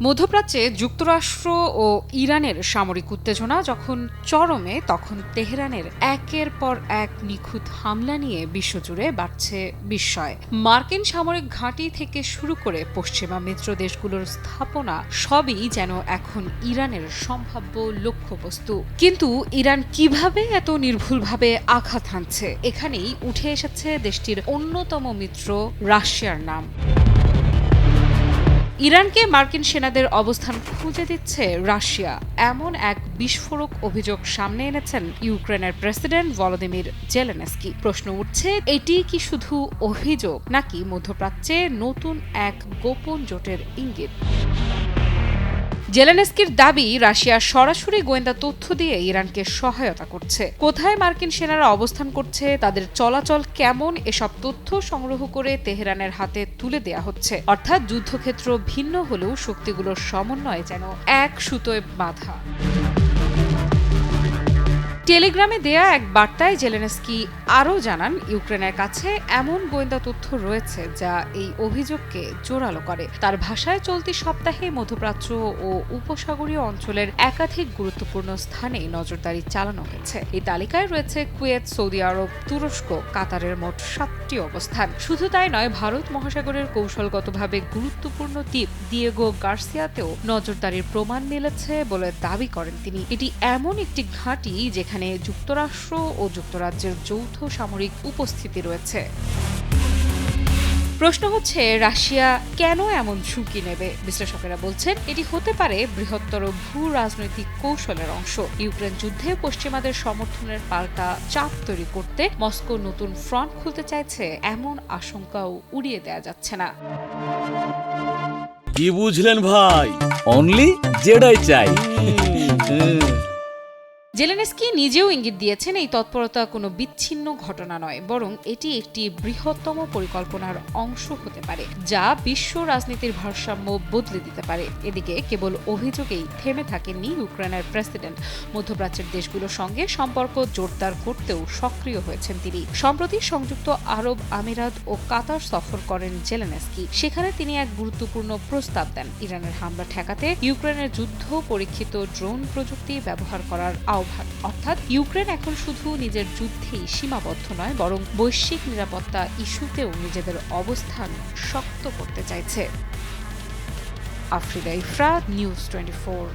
মধ্যপ্রাচ্যে যুক্তরাষ্ট্র ও ইরানের সামরিক উত্তেজনা যখন চরমে, তখন তেহরানের একের পর এক নিখুঁত হামলা নিয়ে বিশ্বজুড়ে বাড়ছে বিস্ময়। মার্কিন সামরিক ঘাঁটি থেকে শুরু করে পশ্চিমা মিত্র দেশগুলোর স্থাপনা সবই যেন এখন ইরানের সম্ভাব্য লক্ষ্যবস্তু। কিন্তু ইরান কিভাবে এত নির্ভুলভাবে আঘাত হানছে, এখানেই উঠে এসেছে দেশটির অন্যতম মিত্র রাশিয়ার নাম। ইরানকে মার্কিন সেনাদের অবস্থান খুঁজে দিচ্ছে রাশিয়া, এমন এক বিস্ফোরক অভিযোগ সামনে এনেছেন ইউক্রেনের প্রেসিডেন্ট ভলোদিমির জেলেনস্কি। প্রশ্ন উঠছে, এটি কি শুধু অভিযোগ নাকি মধ্যপ্রাচ্যে নতুন এক গোপন জোটের ইঙ্গিত? জেলেনস্কির দাবি, রাশিয়া সরাসরি গোয়েন্দা তথ্য দিয়ে ইরানকে সহায়তা করছে। কোথায় মার্কিন সেনারা অবস্থান করছে, তাদের চলাচল কেমন, এসব তথ্য সংগ্রহ করে তেহরানের হাতে তুলে দেয়া হচ্ছে। অর্থাৎ যুদ্ধক্ষেত্র ভিন্ন হলেও শক্তিগুলোর সমন্বয় যেন এক সুতোয় বাঁধা। টেলিগ্রামে দেয়া এক বার্তায় জেলেনস্কি আরও জানান, ইউক্রেনের কাছে এমন গোয়েন্দা তথ্য রয়েছে যা এই অভিযোগকে জোরালো করে। তার ভাষায়, চলতি সপ্তাহে মধ্যপ্রাচ্য ও উপসাগরীয় অঞ্চলের একাধিক গুরুত্বপূর্ণ স্থানে নজরদারি চালানো হয়েছে। এই তালিকায় রয়েছে কুয়েত, সৌদি আরব, তুরস্ক, কাতারের মোট 7টি অবস্থান। শুধু তাই নয়, ভারত মহাসাগরের কৌশলগতভাবে গুরুত্বপূর্ণ দ্বীপ দিয়েগো গার্সিয়াতেও নজরদারির প্রমাণ মিলেছে বলে দাবি করেন তিনি। এটি এমন একটি ঘাঁটি যেখানে যুক্তরাষ্ট্র ও যুক্তরাজ্যের যৌথ সামরিক উপস্থিতি রয়েছে। প্রশ্ন হচ্ছে, রাশিয়া কেন এমন ঝুঁকি নেবে? বিশ্লেষকেরা বলছেন, এটি হতে পারে বৃহত্তর ভূ রাজনৈতিক কৌশলের অংশ। ইউক্রেন যুদ্ধে পশ্চিমাদের সমর্থনের পাল্টা চাপ তৈরি করতে মস্কো নতুন ফ্রন্ট খুলতে চাইছে, এমন আশঙ্কাও উড়িয়ে দেয়া যাচ্ছে না। কি বুঝলেন ভাই? অনলি যেটাই চাই। জেলেনস্কি নিজেও ইঙ্গিত দিয়েছেন, এই তৎপরতা কোনো বিচ্ছিন্ন ঘটনা নয়, বরং এটি একটি বৃহত্তম পরিকল্পনার অংশ হতে পারে, যা বিশ্ব রাজনীতির ভারসাম্য বদলে দিতে পারে। এদিকে কেবল অভিযোগেই থেমে থাকেননি ইউক্রেনের প্রেসিডেন্ট। মধ্যপ্রাচ্যের দেশগুলোর সঙ্গে সম্পর্ক জোরদার করতেও সক্রিয় হয়েছেন তিনি। সম্প্রতি সংযুক্ত আরব আমিরাত ও কাতার সফর করেন জেলেনস্কি। সেখানে তিনি এক গুরুত্বপূর্ণ প্রস্তাব দেন, ইরানের হামলা ঠেকাতে ইউক্রেনের যুদ্ধ পরীক্ষিত ড্রোন প্রযুক্তি ব্যবহার করার আহ্বান। অর্থাৎ ইউক্রেন এখন শুধু নিজের যুদ্ধেই সীমাবদ্ধ নয়, বরং বৈশ্বিক নিরাপত্তা ইস্যুতেও নিজেদের অবস্থান শক্ত করতে চাইছে। আফ্রিদা ইফরা, নিউজ 24।